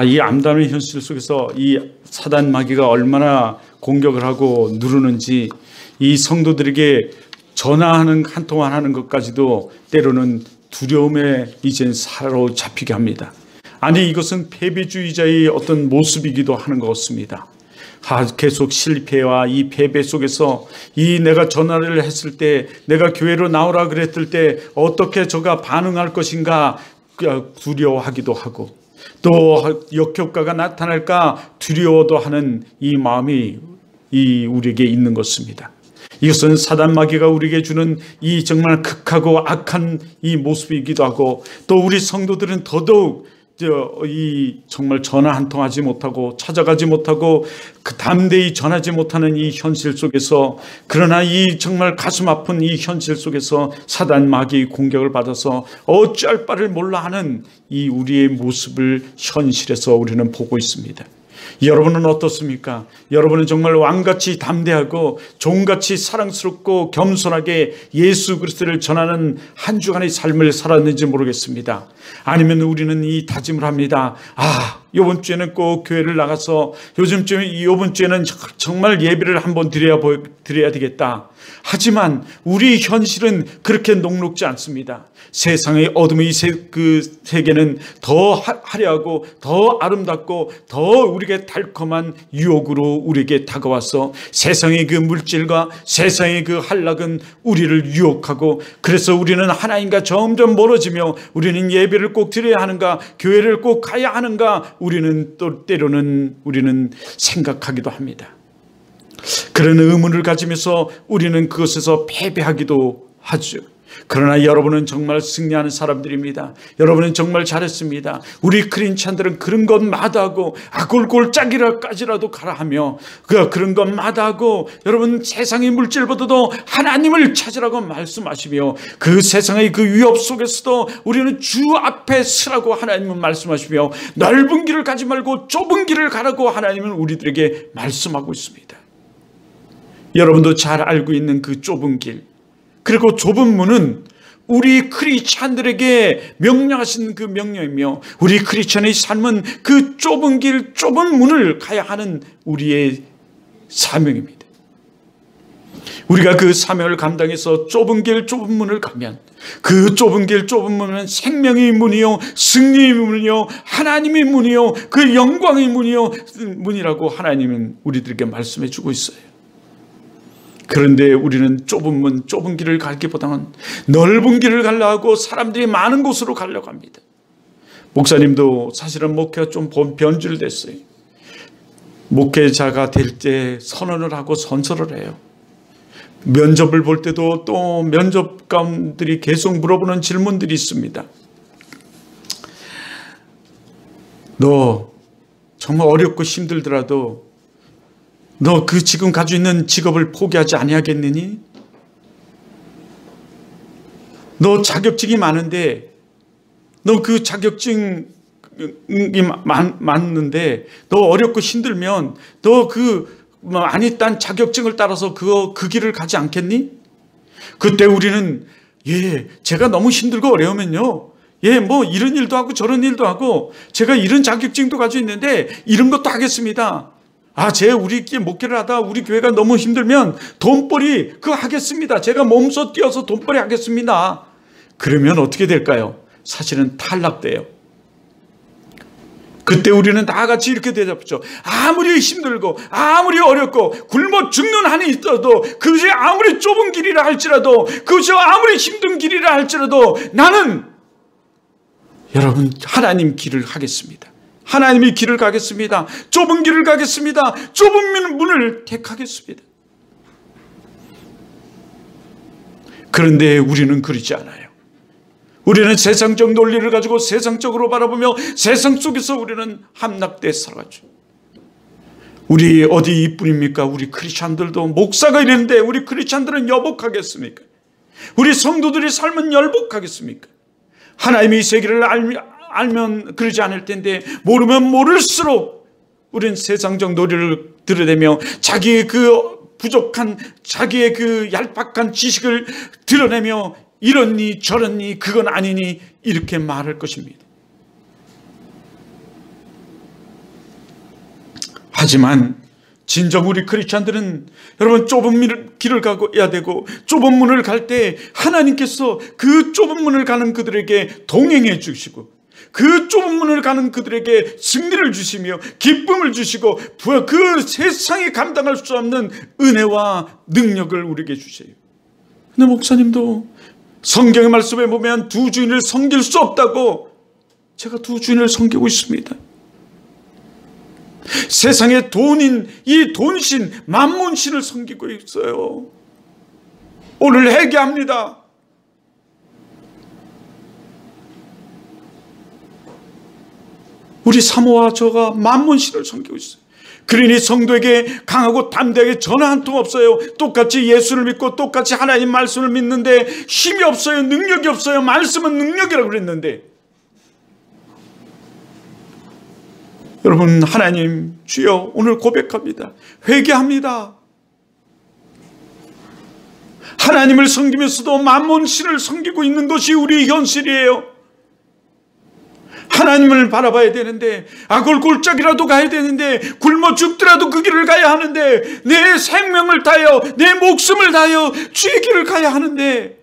이 암담한 현실 속에서 이 사단 마귀가 얼마나 공격을 하고 누르는지 이 성도들에게 전화하는 한 통화 하는 것까지도 때로는 두려움에 이젠 사로잡히게 합니다. 아니, 이것은 패배주의자의 어떤 모습이기도 하는 것 같습니다. 계속 실패와 이 패배 속에서 이 내가 전화를 했을 때, 내가 교회로 나오라 그랬을 때 어떻게 저가 반응할 것인가 두려워하기도 하고, 또 역효과가 나타날까 두려워도 하는 이 마음이 우리에게 있는 것입니다. 이것은 사단 마귀가 우리에게 주는 이 정말 극하고 악한 이 모습이기도 하고, 또 우리 성도들은 더더욱 정말 전화 한 통 하지 못하고 찾아가지 못하고 그 담대히 전하지 못하는 이 현실 속에서, 그러나 이 정말 가슴 아픈 이 현실 속에서 사단 마귀의 공격을 받아서 어찌할 바를 몰라 하는 이 우리의 모습을 현실에서 우리는 보고 있습니다. 여러분은 어떻습니까? 여러분은 정말 왕같이 담대하고 종같이 사랑스럽고 겸손하게 예수 그리스도를 전하는 한 주간의 삶을 살았는지 모르겠습니다. 아니면 우리는 이 다짐을 합니다. 이번 주에는 꼭 교회를 나가서 이번 주에는 정말 예배를 한번 드려야 되겠다. 하지만 우리 현실은 그렇게 녹록지 않습니다. 세상의 어둠의 그 세계는 더 화려하고 더 아름답고 더 우리에게 달콤한 유혹으로 우리에게 다가와서 세상의 그 물질과 세상의 그 한락은 우리를 유혹하고, 그래서 우리는 하나님과 점점 멀어지며 우리는 예배를 꼭 드려야 하는가, 교회를 꼭 가야 하는가, 우리는 또 때로는 생각하기도 합니다. 그런 의문을 가지면서 우리는 그것에서 패배하기도 하죠. 그러나 여러분은 정말 승리하는 사람들입니다. 여러분은 정말 잘했습니다. 우리 크리스찬들은 그런 것 마다하고 골골짜기라까지라도 가라 하며 그런 것 마다하고, 여러분 세상의 물질보다도 하나님을 찾으라고 말씀하시며, 그 세상의 그 위협 속에서도 우리는 주 앞에 서라고 하나님은 말씀하시며, 넓은 길을 가지 말고 좁은 길을 가라고 하나님은 우리들에게 말씀하고 있습니다. 여러분도 잘 알고 있는 그 좁은 길, 그리고 좁은 문은 우리 크리스찬들에게 명령하신 그 명령이며, 우리 크리스찬의 삶은 그 좁은 길, 좁은 문을 가야 하는 우리의 사명입니다. 우리가 그 사명을 감당해서 좁은 길, 좁은 문을 가면, 그 좁은 길, 좁은 문은 생명의 문이요, 승리의 문이요, 하나님의 문이요, 그 영광의 문이라고 하나님은 우리들에게 말씀해 주고 있어요. 그런데 우리는 좁은 문, 좁은 길을 가기보다는 넓은 길을 가려고 하고 사람들이 많은 곳으로 가려고 합니다. 목사님도 사실은 목회가 좀 변질됐어요. 목회자가 될 때 선언을 하고 선서를 해요. 면접을 볼 때도 또 면접관들이 계속 물어보는 질문들이 있습니다. 너 정말 어렵고 힘들더라도 너 그 지금 가지고 있는 직업을 포기하지 아니하겠느니? 너 자격증이 많은데, 너 그 자격증이 많는데 너 어렵고 힘들면 너 많이 딴 자격증을 따라서 그 길을 가지 않겠니? 그때 우리는 제가 너무 힘들고 어려우면요, 이런 일도 하고 저런 일도 하고 제가 이런 자격증도 가지고 있는데 이런 것도 하겠습니다. 우리 목회를 하다 우리 교회가 너무 힘들면 돈벌이 그거 하겠습니다. 제가 몸소 뛰어서 돈벌이 하겠습니다. 그러면 어떻게 될까요? 사실은 탈락돼요. 그때 우리는 다 같이 이렇게 대답하죠. 아무리 힘들고 아무리 어렵고 굶어 죽는 한이 있어도, 그것이 아무리 좁은 길이라 할지라도, 그것이 아무리 힘든 길이라 할지라도 나는 여러분 하나님 길을 하겠습니다. 하나님의 길을 가겠습니다. 좁은 길을 가겠습니다. 좁은 문을 택하겠습니다. 그런데 우리는 그렇지 않아요. 우리는 세상적 논리를 가지고 세상적으로 바라보며 세상 속에서 우리는 함락돼 살아가죠. 우리 어디 이뿐입니까? 우리 크리스찬들도 목사가 이랬는데 우리 크리스찬들은 여복하겠습니까? 우리 성도들의 삶은 열복하겠습니까? 하나님의 세계를 알면 그러지 않을 텐데, 모르면 모를수록 우리는 세상적 논리를 드러내며 자기의 그 부족한, 자기의 그 얄팍한 지식을 드러내며 이렇니 저렇니 그건 아니니 이렇게 말할 것입니다. 하지만 진정 우리 크리스찬들은 여러분 좁은 길을 가야 되고 좁은 문을 갈 때 하나님께서 그 좁은 문을 가는 그들에게 동행해 주시고 그 좁은 문을 가는 그들에게 승리를 주시며 기쁨을 주시고 그 세상에 감당할 수 없는 은혜와 능력을 우리에게 주세요. 근데 목사님도 성경의 말씀에 보면 두 주인을 섬길 수 없다고 제가 두 주인을 섬기고 있습니다. 세상의 돈인 이 돈신 만몬신을 섬기고 있어요. 오늘 회개합니다. 우리 사모와 저가 만몬신을 섬기고 있어요. 그러니 성도에게 강하고 담대하게 전화 한 통 없어요. 똑같이 예수를 믿고 똑같이 하나님 말씀을 믿는데 힘이 없어요. 능력이 없어요. 말씀은 능력이라고 그랬는데 여러분, 하나님 주여 오늘 고백합니다. 회개합니다. 하나님을 섬기면서도 만몬신을 섬기고 있는 것이 우리의 현실이에요. 하나님을 바라봐야 되는데 악을 골짜기라도 가야 되는데 굶어 죽더라도 그 길을 가야 하는데 내 생명을 다하여 내 목숨을 다하여 주의 길을 가야 하는데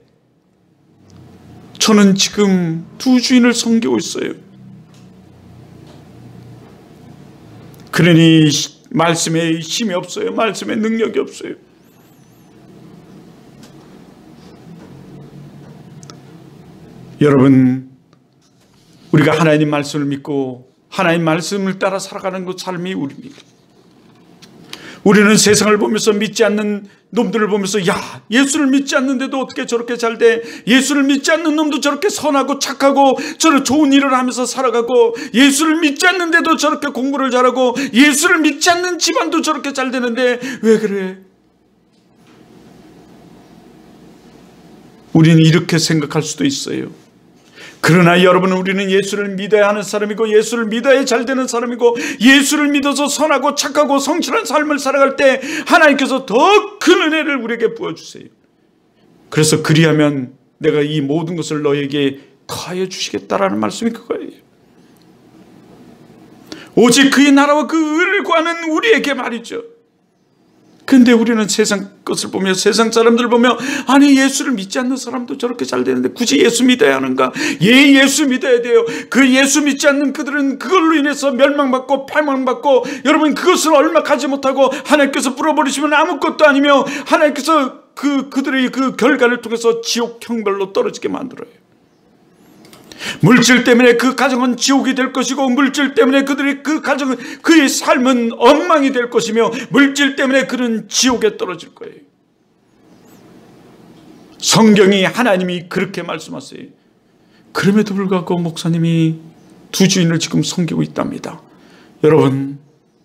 저는 지금 두 주인을 섬기고 있어요. 그러니 말씀에 힘이 없어요. 말씀에 능력이 없어요. 여러분, 우리가 하나님 말씀을 믿고 하나님 말씀을 따라 살아가는 그 삶이 우리입니다. 우리는 세상을 보면서 믿지 않는 놈들을 보면서 야, 예수를 믿지 않는데도 어떻게 저렇게 잘 돼? 예수를 믿지 않는 놈도 저렇게 선하고 착하고 저런 좋은 일을 하면서 살아가고 예수를 믿지 않는데도 저렇게 공부를 잘하고 예수를 믿지 않는 집안도 저렇게 잘 되는데 왜 그래? 우리는 이렇게 생각할 수도 있어요. 그러나 여러분, 우리는 예수를 믿어야 하는 사람이고 예수를 믿어야 잘 되는 사람이고 예수를 믿어서 선하고 착하고 성실한 삶을 살아갈 때 하나님께서 더 큰 은혜를 우리에게 부어주세요. 그래서 그리하면 내가 이 모든 것을 너에게 더하여 주시겠다라는 말씀이 그거예요. 오직 그의 나라와 그 의를 구하는 우리에게 말이죠. 근데 우리는 세상 것을 보며 세상 사람들을 보며 아니 예수를 믿지 않는 사람도 저렇게 잘 되는데 굳이 예수 믿어야 하는가? 예, 예수 믿어야 돼요. 그 예수 믿지 않는 그들은 그걸로 인해서 멸망받고 패망받고 여러분 그것을 얼마 가지 못하고 하나님께서 뿌려버리시면 아무것도 아니며 하나님께서 그들의 그 결과를 통해서 지옥 형벌로 떨어지게 만들어요. 물질 때문에 그 가정은 지옥이 될 것이고 물질 때문에 그들의 그 가정은 그의 삶은 엉망이 될 것이며 물질 때문에 그는 지옥에 떨어질 거예요. 성경이 하나님이 그렇게 말씀하세요. 그럼에도 불구하고 목사님이 두 주인을 지금 섬기고 있답니다. 여러분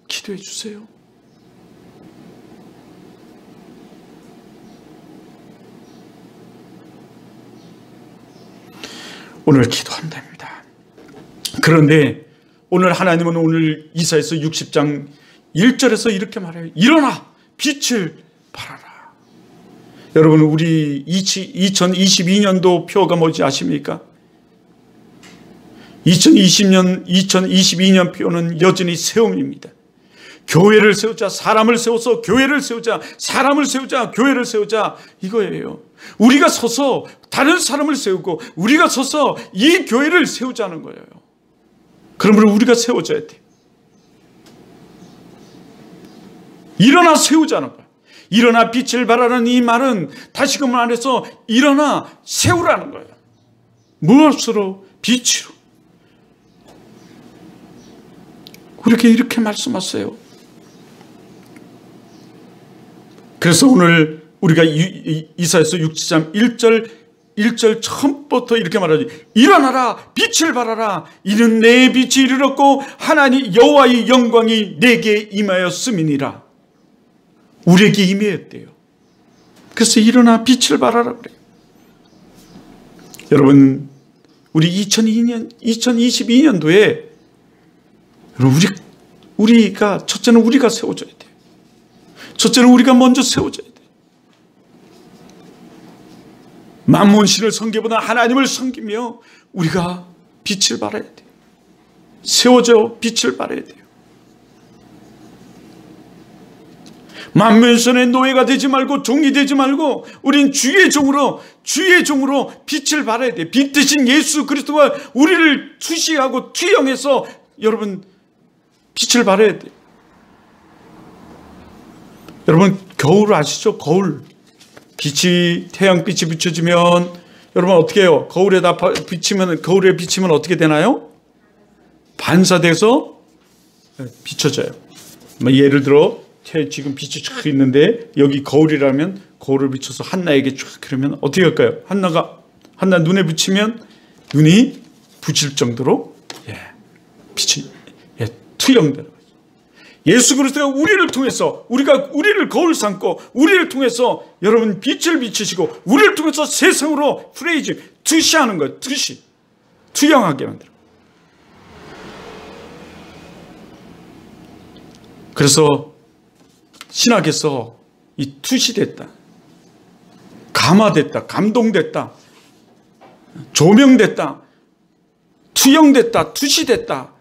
기도해 주세요. 오늘 기도한답니다. 그런데 오늘 하나님은 오늘 이사야서 60장 1절에서 이렇게 말해요. 일어나 빛을 발하라. 여러분 우리 2022년도 표가 뭔지 아십니까? 2022년 표는 여전히 세움입니다. 교회를 세우자, 사람을 세워서 교회를 세우자, 사람을 세우자, 교회를 세우자, 이거예요. 우리가 서서 다른 사람을 세우고 우리가 서서 이 교회를 세우자는 거예요. 그러므로 우리가 세워져야 돼. 일어나 세우자는 거예요. 일어나 빛을 발하라는 이 말은 다시금 말해서 일어나 세우라는 거예요. 무엇으로? 빛으로. 우리에게 이렇게 말씀하세요. 그래서 오늘 우리가 이사야서 60장 1절 처음부터 이렇게 말하지. 일어나라 빛을 발하라. 이는 내 빛이 이르렀고 하나님 여호와의 영광이 내게 임하였음이니라. 우리에게 임하였대요. 그래서 일어나 빛을 발하라 그래요. 여러분 우리 2022년도에 우리가 첫째는 우리가 세워져야 돼요. 첫째는 우리가 먼저 세워져야 돼요. 만몬신을 섬기보다 하나님을 섬기며 우리가 빛을 발해야 돼요. 세워져 빛을 발해야 돼요. 만면의 손의 노예가 되지 말고 종이 되지 말고 우린 주의 종으로 빛을 발해야 돼. 빛 대신 예수 그리스도가 우리를 투시하고 투영해서 여러분 빛을 발해야 돼. 여러분 겨울 아시죠? 겨울 빛이 태양빛이 비춰지면 여러분 어떻게 해요? 거울에다 비치면 겨울에 비치면 어떻게 되나요? 반사돼서 비춰져요. 예를 들어 지금 빛이 쫙 있는데 여기 거울이라면 거울을 비춰서 한나에게 쫙 그러면 어떻게 할까요? 한나 눈에 비치면 눈이 부실 정도로 빛이 투영되는 거죠. 예수 그리스도가 우리를 통해서 우리를 거울 삼고 우리를 통해서 여러분 빛을 비추시고 우리를 통해서 세상으로 투시하는 거예요. 투영하게 만들어. 그래서 신학에서 이 투시됐다, 감화됐다, 감동됐다, 조명됐다, 투영됐다, 투시됐다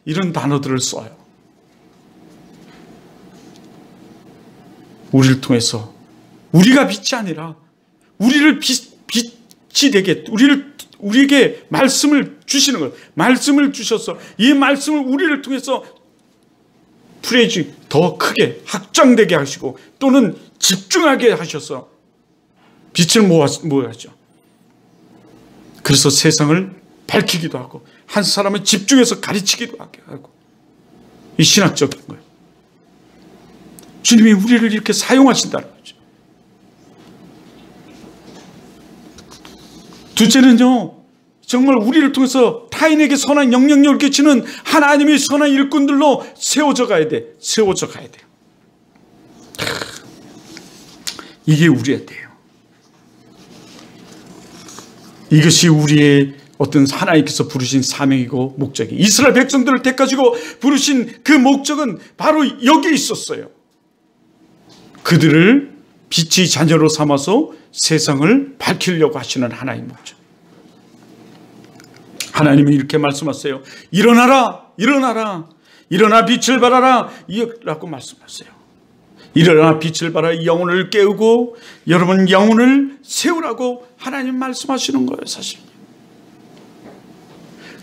이런 단어들을 써요. 우리를 통해서 우리가 빛이 아니라 우리를 빛이 되게 우리에게 말씀을 주시는 거예요. 말씀을 주셔서 이 말씀을 우리를 통해서 더 크게 확장되게 하시고 또는 집중하게 하셔서 빛을 모아죠. 그래서 세상을 밝히기도 하고 한 사람을 집중해서 가르치기도 하고 이 신학적인 거예요. 주님이 우리를 이렇게 사용하신다는 거죠. 둘째는요, 정말 우리를 통해서 타인에게 선한 영향력을 끼치는 하나님의 선한 일꾼들로 세워져 가야 돼요. 이게 우리의 때예요. 이것이 우리의 어떤 하나님께서 부르신 사명이고 목적이, 이스라엘 백성들을 택하시고 부르신 그 목적은 바로 여기에 있었어요. 그들을 빛의 자녀로 삼아서 세상을 밝히려고 하시는 하나님의 목적. 하나님이 이렇게 말씀하세요. 일어나라, 일어나 빛을 발하라 라고 말씀하세요. 일어나 빛을 발하, 영혼을 깨우고 여러분 영혼을 세우라고 하나님 말씀하시는 거예요. 사실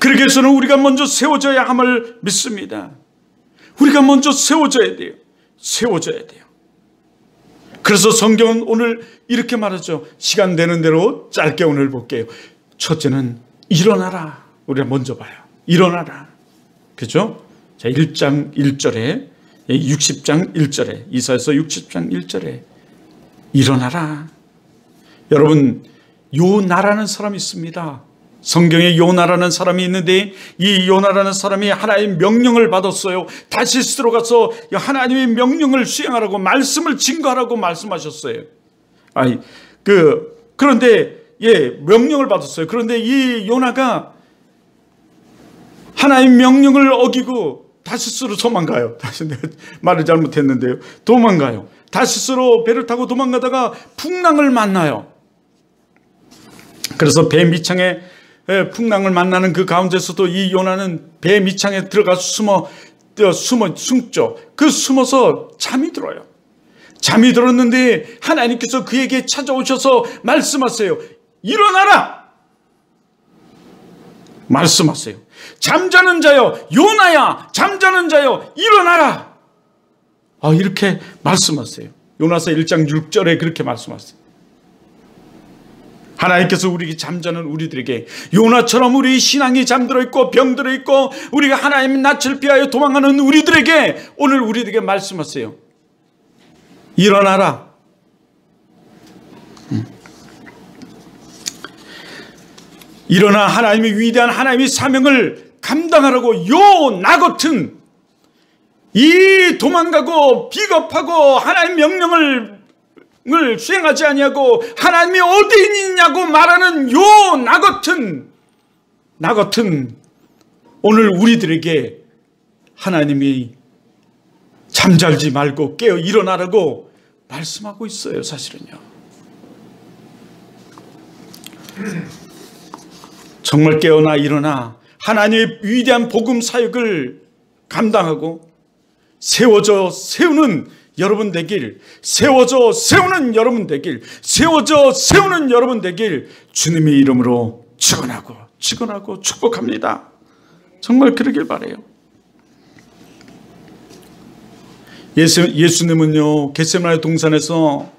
그러기 위해서는 우리가 먼저 세워져야 함을 믿습니다. 우리가 먼저 세워져야 돼요. 그래서 성경은 오늘 이렇게 말하죠. 시간 되는 대로 짧게 오늘 볼게요. 첫째는 일어나라. 우리가 먼저 봐요. 일어나라. 그죠? 자, 1장 1절에 60장 1절에 이사야서 60장 1절에 일어나라. 여러분 요나라는 사람이 있습니다. 성경에 요나라는 사람이 있는데 이 요나라는 사람이 하나님의 명령을 받았어요. 다시스로 가서 하나님의 명령을 수행하라고 말씀을 증거하라고 말씀하셨어요. 그런데 명령을 받았어요. 그런데 이 요나가 하나님의 명령을 어기고 다시스로 도망가요. 다시 내가 말을 잘못했는데요. 도망가요. 다시스로 배를 타고 도망가다가 풍랑을 만나요. 그래서 배 밑창에 풍랑을 만나는 그 가운데서도 이 요나는 배 밑창에 들어가서 숨죠. 그 숨어서 잠이 들어요. 잠이 들었는데 하나님께서 그에게 찾아오셔서 말씀하세요. 일어나라! 말씀하세요. 잠자는 자여, 요나야, 잠자는 자여, 일어나라! 이렇게 말씀하세요. 요나서 1장 6절에 그렇게 말씀하세요. 하나님께서 우리 잠자는 우리들에게 요나처럼 우리 신앙이 잠들어 있고 병들어 있고 우리가 하나님의 낯을 피하여 도망가는 우리들에게 오늘 우리들에게 말씀하세요. 일어나라. 일어나 하나님의 위대한 하나님의 사명을 감당하라고 요나 같은 이 도망가고 비겁하고 하나님의 명령을 수행하지 아니하고 하나님이 어디 있냐고 말하는 요 나 같은 오늘 우리들에게 하나님이 잠잘지 말고 깨어 일어나라고 말씀하고 있어요. 사실은요. 정말 깨어나 일어나 하나님의 위대한 복음 사역을 감당하고 세우는 여러분 되길, 세워져 세우는 여러분 되길, 세워져 세우는 여러분 되길 주님의 이름으로 축원하고 축복합니다. 정말 그러길 바라요. 예수님은요, 겟세마네 동산에서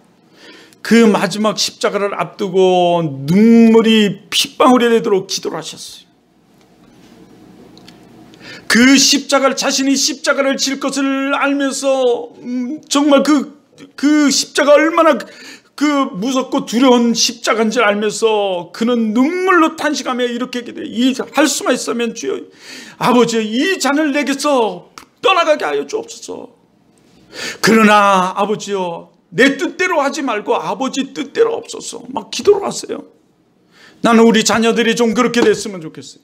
그 마지막 십자가를 앞두고 눈물이 핏방울이 되도록 기도를 하셨어요. 그 십자가를, 자신이 십자가를 질 것을 알면서 정말 그 십자가 얼마나 그 무섭고 두려운 십자가인지 알면서 그는 눈물로 탄식하며 이렇게 기도해. 할 수만 있으면 주여, 아버지 이 잔을 내게서 떠나가게 하여 주옵소서. 그러나 아버지여, 내 뜻대로 하지 말고 아버지 뜻대로 없소서. 막 기도를 하세요. 나는 우리 자녀들이 좀 그렇게 됐으면 좋겠어요.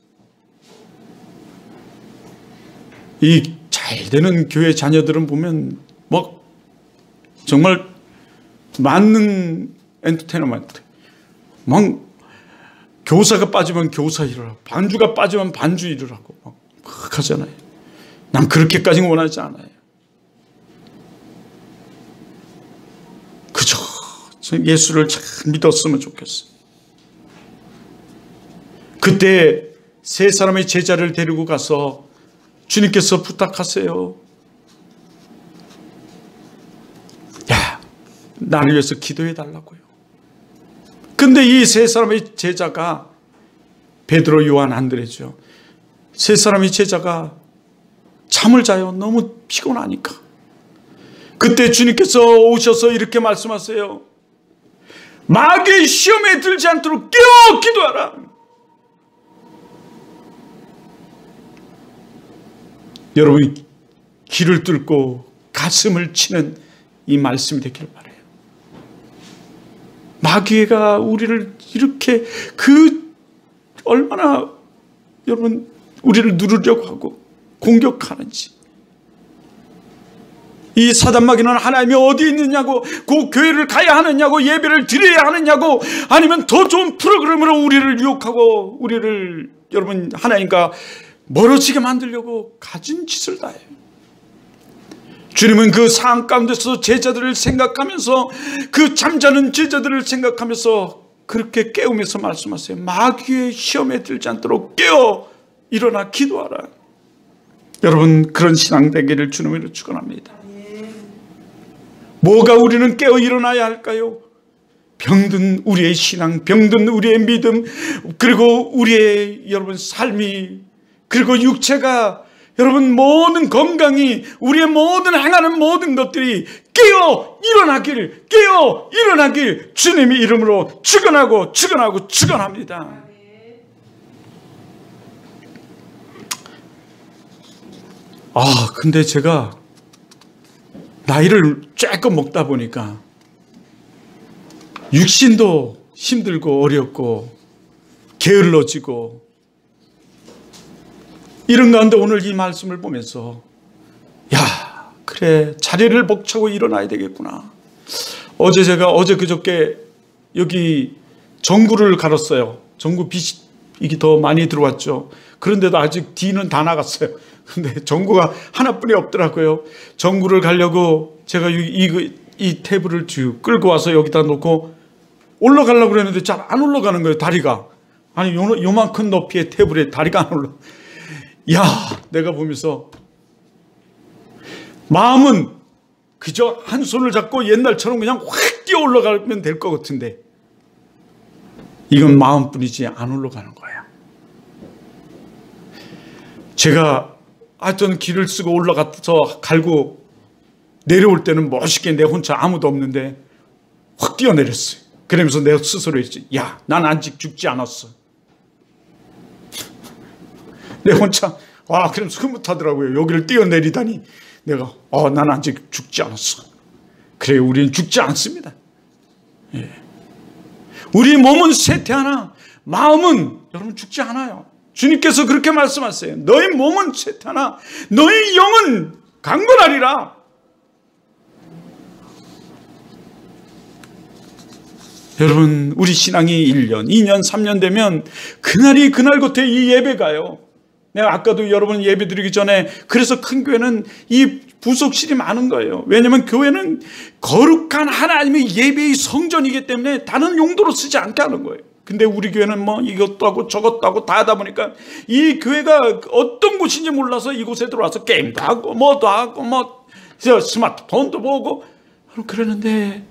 이 잘되는 교회 자녀들은 보면 뭐 정말 만능 엔터테인먼트, 막 교사가 빠지면 교사 일을 하고 반주가 빠지면 반주 일을 하고 막 하잖아요. 난 그렇게까지는 원하지 않아요. 그저 예수를 잘 믿었으면 좋겠어요. 그때 세 사람의 제자를 데리고 가서 주님께서 부탁하세요. 야, 나를 위해서 기도해 달라고요. 근데 이 세 사람의 제자가 베드로, 요한, 안드레죠. 세 사람의 제자가 잠을 자요. 너무 피곤하니까. 그때 주님께서 오셔서 이렇게 말씀하세요. 마귀의 시험에 들지 않도록 깨어 기도하라. 여러분이 귀를 뚫고 가슴을 치는 이 말씀이 되기를 바라요. 마귀가 우리를 이렇게 얼마나 여러분 우리를 누르려고 하고 공격하는지. 이 사단 마귀는 하나님이 어디 있느냐고, 그 교회를 가야 하느냐고, 예배를 드려야 하느냐고, 아니면 더 좋은 프로그램으로 우리를 유혹하고 우리를 여러분 하나님과 멀어지게 만들려고 가진 짓을 다 해요. 주님은 그 상황 가운데서 제자들을 생각하면서, 그 잠자는 제자들을 생각하면서 그렇게 깨우면서 말씀하세요. 마귀의 시험에 들지 않도록 깨어 일어나 기도하라. 여러분, 그런 신앙 되기를 주님으로 축원합니다. 뭐가 우리는 깨어 일어나야 할까요? 병든 우리의 신앙, 병든 우리의 믿음, 그리고 우리의 여러분 삶이, 그리고 육체가, 여러분 모든 건강이, 우리의 모든 행하는 모든 것들이 깨어 일어나길 주님의 이름으로 축원합니다. 근데 제가 나이를 조금 먹다 보니까 육신도 힘들고 어렵고 게을러지고 이런 가운데 오늘 이 말씀을 보면서, 야, 그래, 자리를 복차고 일어나야 되겠구나. 어제 그저께 여기 전구를 갈았어요. 전구 빛이 이게 더 많이 들어왔죠. 그런데도 아직 뒤는 다 나갔어요. 근데 전구가 하나뿐이 없더라고요. 전구를 가려고 제가 이 테이블을 끌고 와서 여기다 놓고 올라가려고 그랬는데 잘 안 올라가는 거예요, 다리가. 아니, 요만큼 높이의 테이블에 다리가 안 올라. 야, 내가 보면서 마음은 그저 한 손을 잡고 옛날처럼 그냥 확 뛰어 올라가면 될 것 같은데 이건 마음뿐이지 안 올라가는 거야. 제가 하여튼 길을 쓰고 올라가서 갈고 내려올 때는 멋있게 내 혼자 아무도 없는데 확 뛰어내렸어요. 그러면서 내 스스로 했지. 야, 난 아직 죽지 않았어. 내 혼자 그러면서 흐뭇하더라고요. 여기를 뛰어내리다니 내가 난 아직 죽지 않았어. 그래요, 우리는 죽지 않습니다. 예. 우리 몸은 쇠퇴하나 마음은 여러분 죽지 않아요. 주님께서 그렇게 말씀하세요. 너희 몸은 쇠퇴하나 너희 영은 강건하리라. 여러분, 우리 신앙이 1년, 2년, 3년 되면 그날이 그날 같아. 이 예배가요. 내가 아까도 여러분 예배 드리기 전에, 그래서 큰 교회는 이 부속실이 많은 거예요. 왜냐하면 교회는 거룩한 하나님의 예배의 성전이기 때문에 다른 용도로 쓰지 않게 하는 거예요. 근데 우리 교회는 뭐 이것도 하고 저것도 하고 다 하다 보니까 이 교회가 어떤 곳인지 몰라서 이곳에 들어와서 게임도 하고 뭐도 하고 뭐 스마트폰도 보고 그러는데,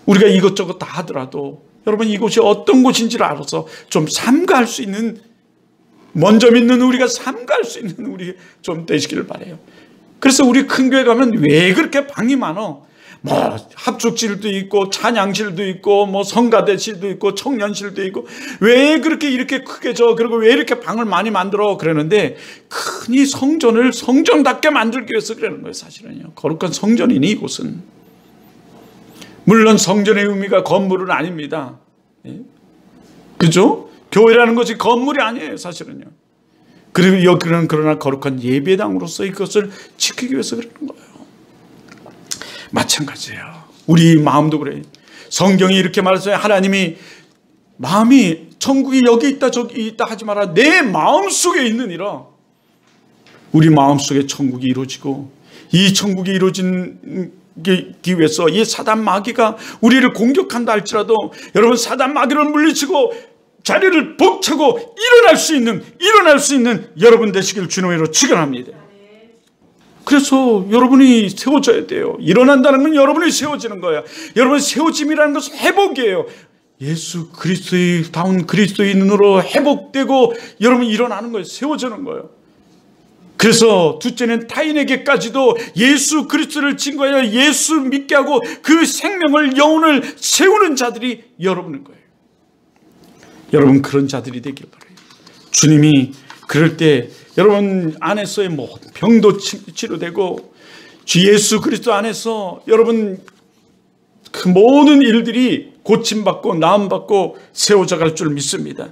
우리가 이것저것 다 하더라도 여러분 이곳이 어떤 곳인지를 알아서 좀 삼가할 수 있는, 먼저 믿는 우리가 삼가할 수 있는 우리 좀 되시기를 바라요. 그래서 우리 큰 교회 가면 왜 그렇게 방이 많어? 뭐 합숙실도 있고 찬양실도 있고 뭐 성가대실도 있고 청년실도 있고 왜 그렇게 이렇게 크게 그리고 왜 이렇게 방을 많이 만들어? 그러는데 큰 이 성전을 성전답게 만들기 위해서 그러는 거예요. 사실은요. 거룩한 성전이니 이곳은. 물론 성전의 의미가 건물은 아닙니다. 그죠? 교회라는 것이 건물이 아니에요. 사실은요. 그리고 여기는 그러나 거룩한 예배당으로서 이것을 지키기 위해서 그러는 거예요. 마찬가지예요. 우리 마음도 그래요. 성경이 이렇게 말했어요. 하나님이 마음이 천국이 여기 있다 저기 있다 하지 마라. 내 마음속에 있느니라. 우리 마음속에 천국이 이루어지고, 이 천국이 이루어지기 위해서 이 사단 마귀가 우리를 공격한다 할지라도 여러분 사단 마귀를 물리치고 자리를 벅차고 일어날 수 있는 여러분 되시길 주님으로 축원합니다. 그래서 여러분이 세워져야 돼요. 일어난다는 건 여러분이 세워지는 거야. 여러분 세워짐이라는 것은 회복이에요. 예수 그리스도의 다운 그리스도인으로 회복되고 여러분 일어나는 거예요. 세워지는 거예요. 그래서 둘째는 타인에게까지도 예수 그리스도를 증거하여 예수 믿게 하고 그 생명을 영혼을 세우는 자들이 여러분인 거예요. 여러분 그런 자들이 되길 바라요. 주님이 그럴 때 여러분 안에서의 모든 병도 치료되고 주 예수 그리스도 안에서 여러분 그 모든 일들이 고침받고 나음받고 세워져 갈 줄 믿습니다.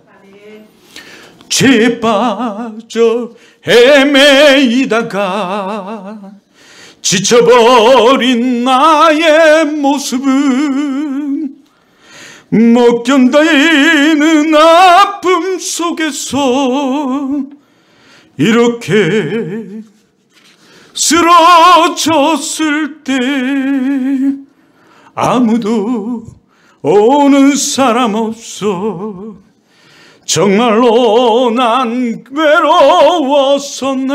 죄에 빠져 헤매이다가 지쳐버린 나의 모습은 못 견디는 아픔 속에서 이렇게 쓰러졌을 때 아무도 오는 사람 없어. 정말로 난 외로웠었네.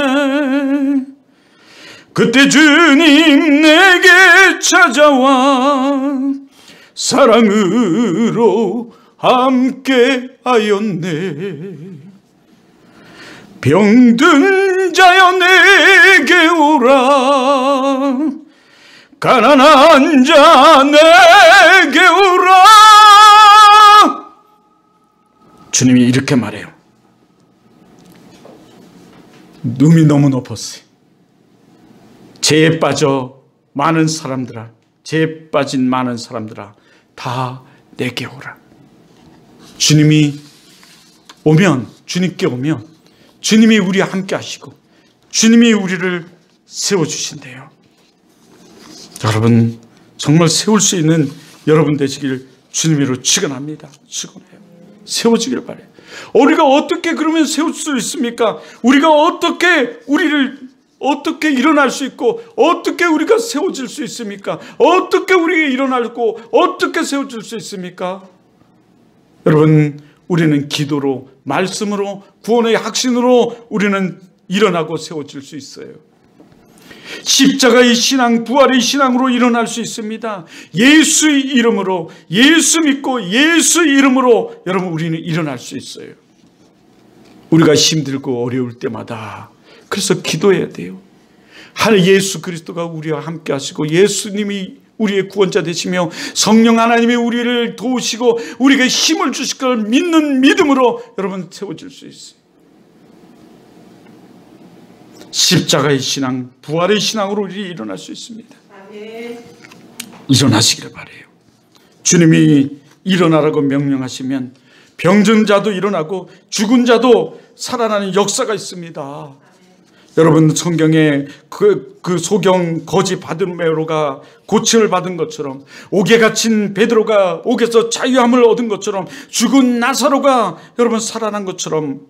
그때 주님 내게 찾아와 사랑으로 함께 하였네. 병든 자여 내게 오라. 가난한 자 내게 오라. 주님이 이렇게 말해요. 눈이 너무 높았어요. 죄에 빠져 많은 사람들아, 죄에 빠진 많은 사람들아, 다 내게 오라. 주님이 오면, 주님께 오면 주님이 우리와 함께 하시고 주님이 우리를 세워주신대요. 여러분 정말 세울 수 있는 여러분 되시길 주님으로 축원합니다. 축원해요. 세워지길 바래요. 우리가 어떻게 그러면 세울 수 있습니까? 우리가 어떻게 일어날 수 있고 어떻게 우리가 세워질 수 있습니까? 어떻게 우리가 일어나고 어떻게 세워질 수 있습니까? 여러분 우리는 기도로, 말씀으로, 구원의 확신으로 우리는 일어나고 세워질 수 있어요. 십자가의 신앙, 부활의 신앙으로 일어날 수 있습니다. 예수의 이름으로, 예수 믿고 예수 이름으로 여러분 우리는 일어날 수 있어요. 우리가 힘들고 어려울 때마다 그래서 기도해야 돼요. 하나님 예수 그리스도가 우리와 함께 하시고 예수님이 우리의 구원자 되시며 성령 하나님이 우리를 도우시고 우리에게 힘을 주실 걸 믿는 믿음으로 여러분 세워질 수 있어요. 십자가의 신앙, 부활의 신앙으로 우리 일어날 수 있습니다. 일어나시기를 바라요. 주님이 일어나라고 명령하시면 병든 자도 일어나고 죽은 자도 살아나는 역사가 있습니다. 여러분 성경에 그 소경 거지 바드메로가 고침을 받은 것처럼, 옥에 갇힌 베드로가 옥에서 자유함을 얻은 것처럼, 죽은 나사로가 여러분 살아난 것처럼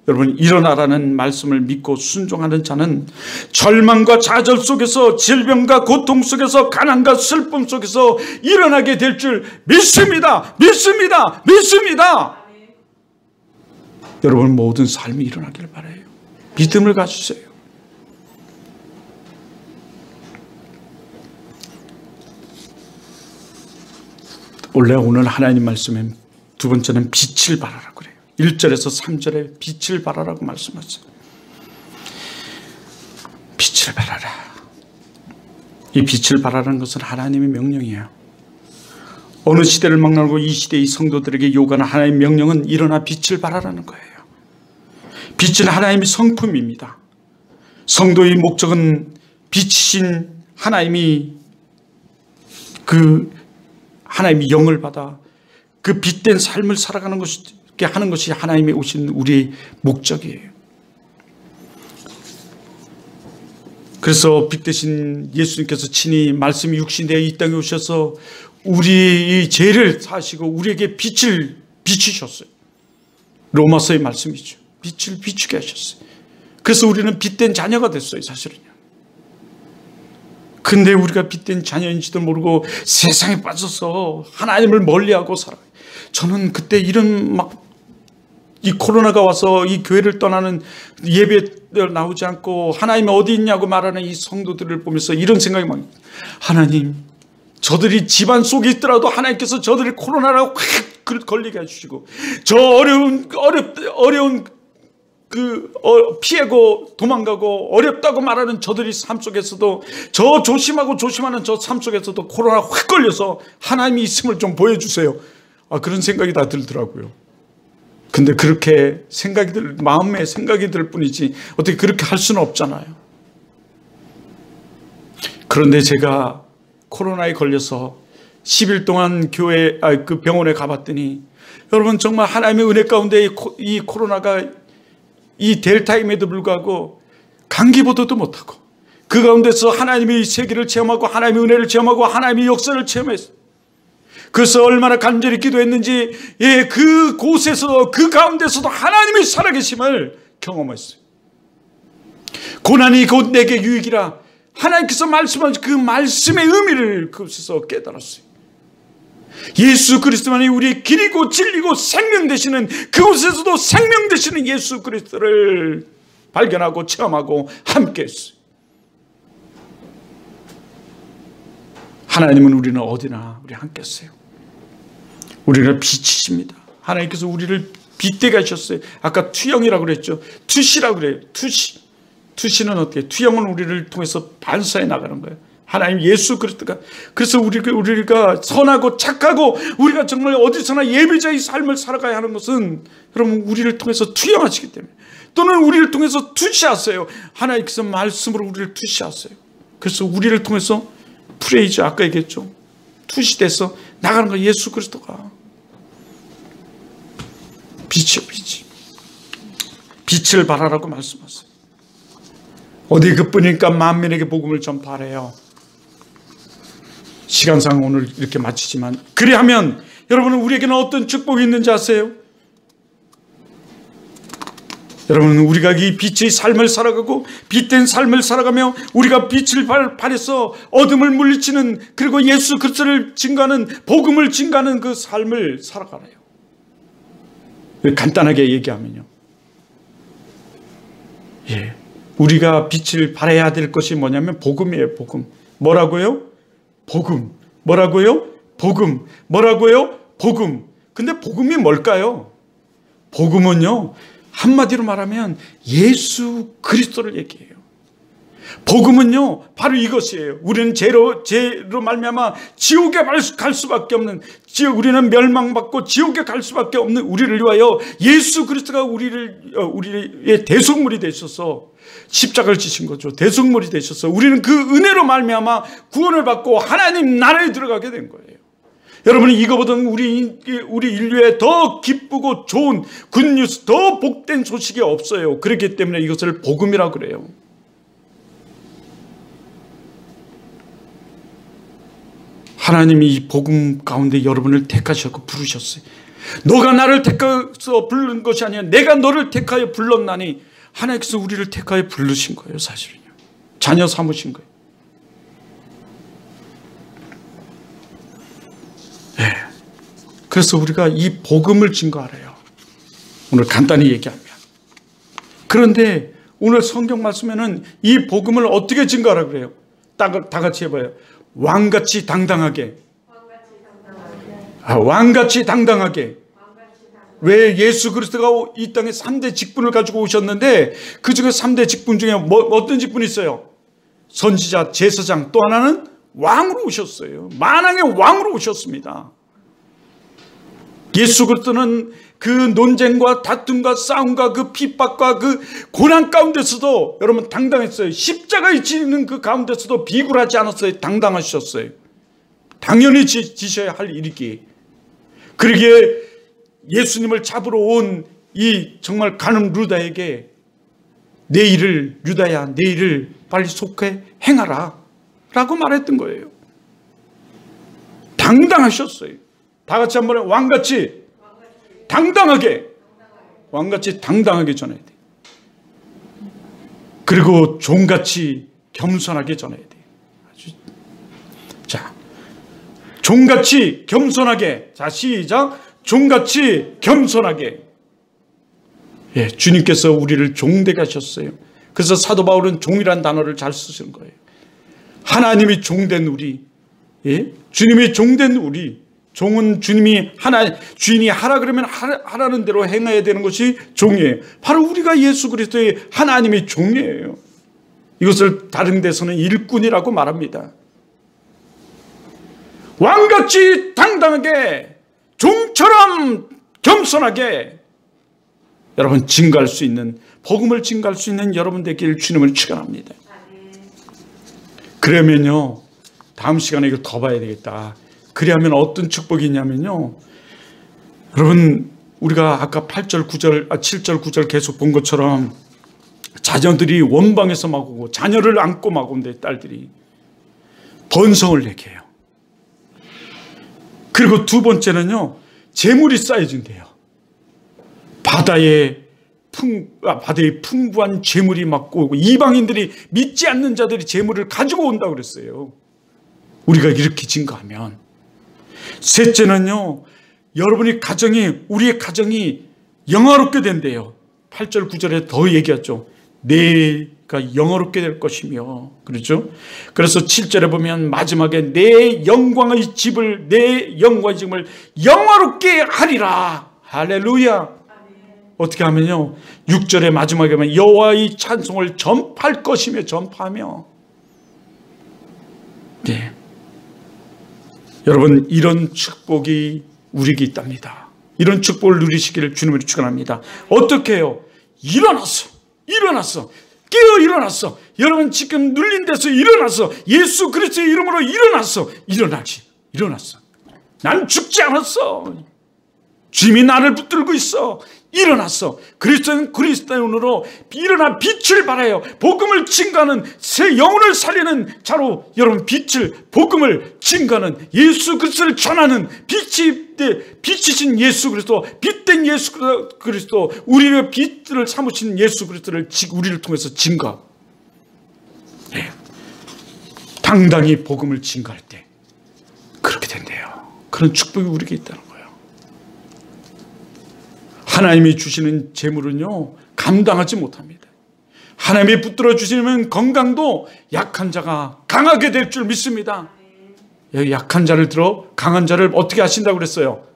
여러분, 일어나라는 말씀을 믿고 순종하는 자는 절망과 좌절 속에서, 질병과 고통 속에서, 가난과 슬픔 속에서 일어나게 될 줄 믿습니다. 믿습니다. 믿습니다. 여러분, 모든 삶이 일어나기를 바라요. 믿음을 가지세요. 원래 오늘 하나님 말씀에 두 번째는 빛을 발하라고 그래요. 1절에서 3절에 빛을 발하라고 말씀하세요. 빛을 발하라. 이 빛을 발하라는 것은 하나님의 명령이에요. 어느 시대를 막론하고 이 시대의 성도들에게 요구하는 하나님의 명령은 일어나 빛을 발하라는 거예요. 빛은 하나님의 성품입니다. 성도의 목적은 빛이신 하나님이 하나님의 영을 받아 그 빛된 삶을 살아가는 것이 하는 것이 하나님이 오신 우리의 목적이에요. 그래서 빛 대신 예수님께서 친히 말씀이 육신되어 이 땅에 오셔서 우리의 죄를 사시고 우리에게 빛을 비추셨어요. 로마서의 말씀이죠. 빛을 비추게 하셨어요. 그래서 우리는 빛된 자녀가 됐어요, 사실은요. 근데 우리가 빛된 자녀인지도 모르고 세상에 빠져서 하나님을 멀리하고 살아요. 저는 그때 이런 이 코로나가 와서 이 교회를 떠나는 예배를 나오지 않고 하나님이 어디 있냐고 말하는 이 성도들을 보면서 이런 생각이 막, 하나님, 저들이 집안 속에 있더라도 하나님께서 저들이 코로나라고 확 걸리게 해주시고, 저 어려운 피하고 도망가고 어렵다고 말하는 저들이 삶 속에서도, 저 조심하는 저 삶 속에서도 코로나 확 걸려서 하나님이 있음을 좀 보여주세요. 그런 생각이 다 들더라고요. 근데 그렇게 마음에 생각이 들 뿐이지 어떻게 그렇게 할 수는 없잖아요. 그런데 제가 코로나에 걸려서 10일 동안 병원에 가봤더니, 여러분, 정말 하나님의 은혜 가운데 이 코로나가 이 델타임에도 불구하고 감기보다도 못하고 그 가운데서 하나님의 세계를 체험하고 하나님의 은혜를 체험하고 하나님의 역사를 체험했어요. 그래서 얼마나 간절히 기도했는지, 그곳에서, 그 가운데서도 하나님의 살아계심을 경험했어요. 고난이 곧 내게 유익이라 하나님께서 말씀하신 그 말씀의 의미를 그곳에서 깨달았어요. 예수 그리스도만이 우리의 길이고 진리고 생명 되시는, 그곳에서도 생명 되시는 예수 그리스도를 발견하고 체험하고 함께 했어요. 하나님은 우리는 어디나 우리 함께 했어요. 우리는 빛이십니다. 하나님께서 우리를 빛되게 하셨어요. 아까 투영이라고 그랬죠. 투시라고 그래요. 투시는 어떻게? 투영은 우리를 통해서 반사해 나가는 거예요. 하나님 예수 그리스도가. 그래서 우리가 선하고 착하고 우리가 정말 어디서나 예배자의 삶을 살아가야 하는 것은, 여러분, 우리를 통해서 투영하시기 때문에, 또는 우리를 통해서 투시하세요. 하나님께서 말씀으로 우리를 투시하세요. 그래서 우리를 통해서 프레이즈, 아까 얘기했죠. 투시돼서 나가는 거, 예수 그리스도가 빛이요, 빛이. 빛을 발하라고 말씀하세요. 어디 그뿐이니까 만민에게 복음을 전파하래요. 시간상 오늘 이렇게 마치지만, 그리하면 여러분은 우리에게는 어떤 축복이 있는지 아세요? 여러분, 우리가 이 빛의 삶을 살아가고 빛된 삶을 살아가며 우리가 빛을 발해서 어둠을 물리치는, 그리고 예수 그리스도를 증거하는, 복음을 증거하는 그 삶을 살아가래요. 간단하게 얘기하면요, 우리가 빛을 발해야 될 것이 뭐냐면 복음이에요. 복음. 뭐라고요? 복음. 뭐라고요? 복음. 뭐라고요? 복음. 근데 복음이 뭘까요? 복음은요, 한마디로 말하면 예수 그리스도를 얘기해요. 복음은요, 바로 이것이에요. 우리는 죄로 말미암아 지옥에 갈 수밖에 없는, 우리는 멸망받고 지옥에 갈 수밖에 없는 우리를 위하여 예수 그리스도가 우리의 대속물이 되셔서 십자가를 지신 거죠. 대속물이 되셔서 우리는 그 은혜로 말미암아 구원을 받고 하나님 나라에 들어가게 된 거예요. 여러분이 이거보다 우리 인류에 더 기쁘고 좋은 굿뉴스, 더 복된 소식이 없어요. 그렇기 때문에 이것을 복음이라고 그래요. 하나님이 이 복음 가운데 여러분을 택하셨고 부르셨어요. 너가 나를 택하여서 부른 것이 아니라 내가 너를 택하여 불렀나니, 하나님께서 우리를 택하여 부르신 거예요. 사실은요. 자녀 삼으신 거예요. 네. 그래서 우리가 이 복음을 증거하래요. 오늘 간단히 얘기하면. 그런데 오늘 성경 말씀에는 이 복음을 어떻게 증거하라고 그래요? 다 같이 해봐요. 왕같이 당당하게. 왕같이 당당하게. 왜? 예수 그리스도가 이 땅에 3대 직분을 가지고 오셨는데 그 중에 3대 직분 중에 어떤 직분이 있어요? 선지자, 제사장, 또 하나는 왕으로 오셨어요. 만왕의 왕으로 오셨습니다. 예수 그리스도는 그 논쟁과 다툼과 싸움과 그 핍박과 그 고난 가운데서도 여러분 당당했어요. 십자가에 지는 그 가운데서도 비굴하지 않았어요. 당당하셨어요. 당연히 지셔야 할 일이기에. 그러기에 예수님을 잡으러 온 이 정말 가늠 루다에게 내 일을, 유다야 내 일을 빨리 속해 행하라 라고 말했던 거예요. 당당하셨어요. 다 같이 한번 왕같이 당당하게, 왕같이 당당하게 전해야 돼. 그리고 종같이 겸손하게 전해야 돼. 자, 종같이 겸손하게. 자, 시작. 종같이 겸손하게. 예, 주님께서 우리를 종되게 하셨어요. 그래서 사도 바울은 종이란 단어를 잘 쓰시는 거예요. 하나님이 종된 우리, 예? 주님이 종된 우리. 종은 주님이 주인이 하라 그러면 하라는 대로 행해야 되는 것이 종이에요. 바로 우리가 예수 그리스도의 하나님의 종이에요. 이것을 다른 데서는 일꾼이라고 말합니다. 왕같이 당당하게, 종처럼 겸손하게 여러분 증거할 수 있는, 복음을 증거할 수 있는 여러분 되길 주님을 축원합니다. 그러면요, 다음 시간에 이걸 더 봐야 되겠다. 그래야면 어떤 축복이 있냐면요, 여러분 우리가 아까 7절 9절 계속 본 것처럼 자녀들이 원방에서 막 오고 자녀를 안고 막 온대. 딸들이 번성을 내게 해요. 그리고 두 번째는요, 재물이 쌓여진대요. 바다에 풍부한 재물이 막 오고 이방인들이 믿지 않는 자들이 재물을 가지고 온다고 그랬어요. 우리가 이렇게 증거하면. 셋째는요, 여러분의 가정이, 우리의 가정이 영화롭게 된대요. 8절 9절에 더 얘기하죠. 내가 영화롭게 될 것이며, 그렇죠? 그래서 7절에 보면 마지막에 내 영광의 집을 영화롭게 하리라. 할렐루야. 어떻게 하면요, 6절의 마지막에 보면 여호와의 찬송을 전파할 것이며, 전파하며. 네. 여러분, 이런 축복이 우리에게 있답니다. 이런 축복을 누리시기를 주님으로 축원합니다. 어떻게 해요? 일어났어. 깨어 일어났어. 여러분 지금 눌린 데서 일어났어. 예수 그리스도의 이름으로 일어났어. 일어났어. 난 죽지 않았어. 주님이 나를 붙들고 있어. 일어났어. 그리스도는 그리스도인으로 일어나 빛을 발하여 복음을 증거하는, 새 영혼을 살리는 자로 여러분 복음을 증거하는, 예수 그리스도를 전하는 빛이신 예수 그리스도, 빛된 예수 그리스도, 우리의 빛을 삼으신 예수 그리스도를 우리를 통해서 증거. 네. 당당히 복음을 증거할 때 그렇게 된대요. 그런 축복이 우리에게 있다는 거예요. 하나님이 주시는 재물은요, 감당하지 못합니다. 하나님이 붙들어 주시면 건강도 약한 자가 강하게 될 줄 믿습니다. 여기 약한 자를 들어 강한 자를 어떻게 하신다고 그랬어요?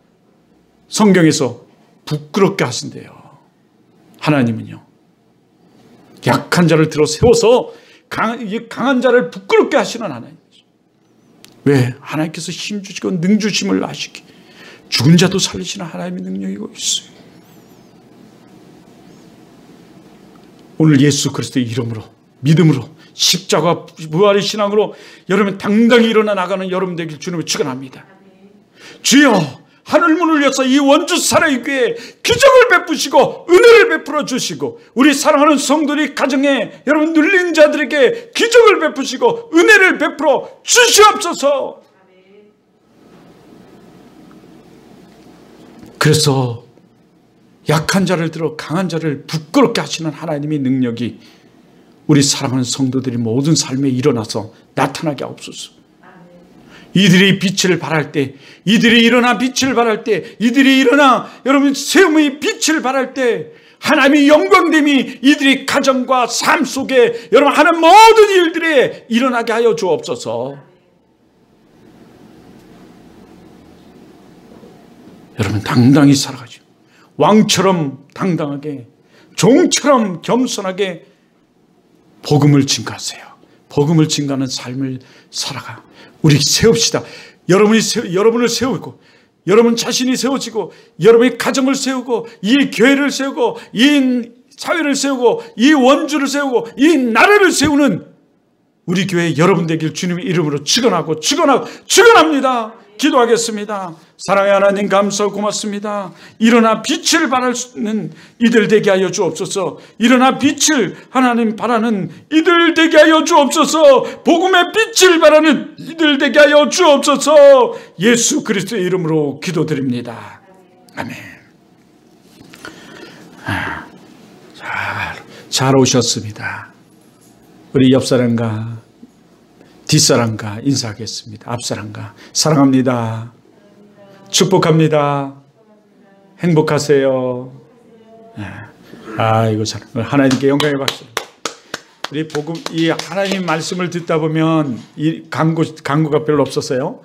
성경에서 부끄럽게 하신대요. 하나님은요, 약한 자를 들어 세워서 강한 자를 부끄럽게 하시는 하나님이죠. 왜? 하나님께서 힘 주시고 능 주심을 아시기, 죽은 자도 살리시는 하나님의 능력이 있어요. 오늘 예수 그리스도의 이름으로, 믿음으로, 십자가 부활의 신앙으로 여러분 당당히 일어나 나가는 여러분 되길 주님을 축원합니다. 주여, 하늘문을 여서 이 원주 사랑의 교회에 기적을 베푸시고 은혜를 베풀어 주시고, 우리 사랑하는 성도들이 가정에 여러분 눌린 자들에게 기적을 베푸시고 은혜를 베풀어 주시옵소서. 그래서 약한 자를 들어 강한 자를 부끄럽게 하시는 하나님의 능력이 우리 사랑하는 성도들이 모든 삶에 일어나서 나타나게 하옵소서. 이들이 빛을 발할 때, 이들이 일어나 빛을 발할 때, 이들이 일어나 여러분 세움의 빛을 발할 때 하나님의 영광됨이 이들이 가정과 삶 속에 여러분 하는 모든 일들에 일어나게 하여 주옵소서. 여러분 당당히 살아가죠. 왕처럼 당당하게, 종처럼 겸손하게 복음을 증가하세요. 복음을 증가하는 삶을 살아가. 우리 세웁시다. 여러분을 세우고, 여러분 자신이 세워지고, 여러분의 가정을 세우고, 이 교회를 세우고, 이 사회를 세우고, 이 원주를 세우고, 이 나라를 세우는 우리 교회 여러분 되길 주님의 이름으로 축원합니다. 기도하겠습니다. 사랑의 하나님 감사하고 고맙습니다. 일어나 빛을 발할 수 있는 이들 되게 하여 주옵소서. 일어나 빛을 하나님 바라는 이들 되게 하여 주옵소서. 복음의 빛을 바라는 이들 되게 하여 주옵소서. 예수 그리스도의 이름으로 기도드립니다. 아멘. 잘 오셨습니다. 우리 옆사람과 뒷사람과 인사하겠습니다. 앞사람과 사랑합니다. 축복합니다. 행복하세요. 이거 잘 하나님께 영광의 박수. 우리 복음 이 하나님 말씀을 듣다 보면 이 광고가 별로 없었어요.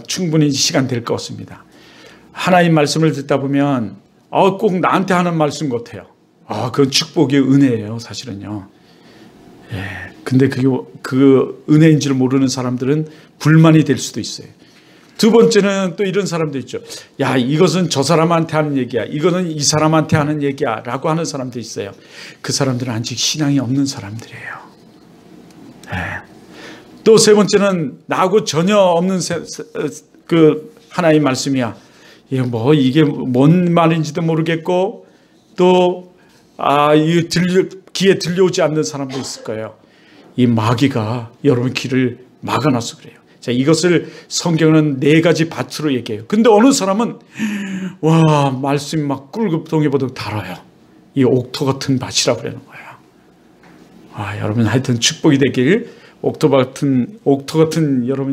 충분히 시간 될 것 같습니다. 하나님 말씀을 듣다 보면 꼭 나한테 하는 말씀 같아요. 그건 축복의 은혜예요, 사실은요. 근데 그게 그 은혜인 줄 모르는 사람들은 불만이 될 수도 있어요. 두 번째는 또 이런 사람도 있죠. 이것은 저 사람한테 하는 얘기야, 이거는 이 사람한테 하는 얘기야 라고 하는 사람도 있어요. 그 사람들은 아직 신앙이 없는 사람들이에요. 또 세 번째는 나하고 전혀 없는 그 하나의 말씀이야. 이게 뭔 말인지도 모르겠고 또 이게 귀에 들려오지 않는 사람도 있을 거예요. 이 마귀가 여러분 귀를 막아놔서 그래요. 자, 이것을 성경은 4가지 밭으로 얘기해요. 근데 어느 사람은 말씀이 막 꿀급동이보다 달아요. 이 옥토 같은 밭이라고 그러는 거예요. 여러분 하여튼 축복이 되길, 옥토 같은 여러분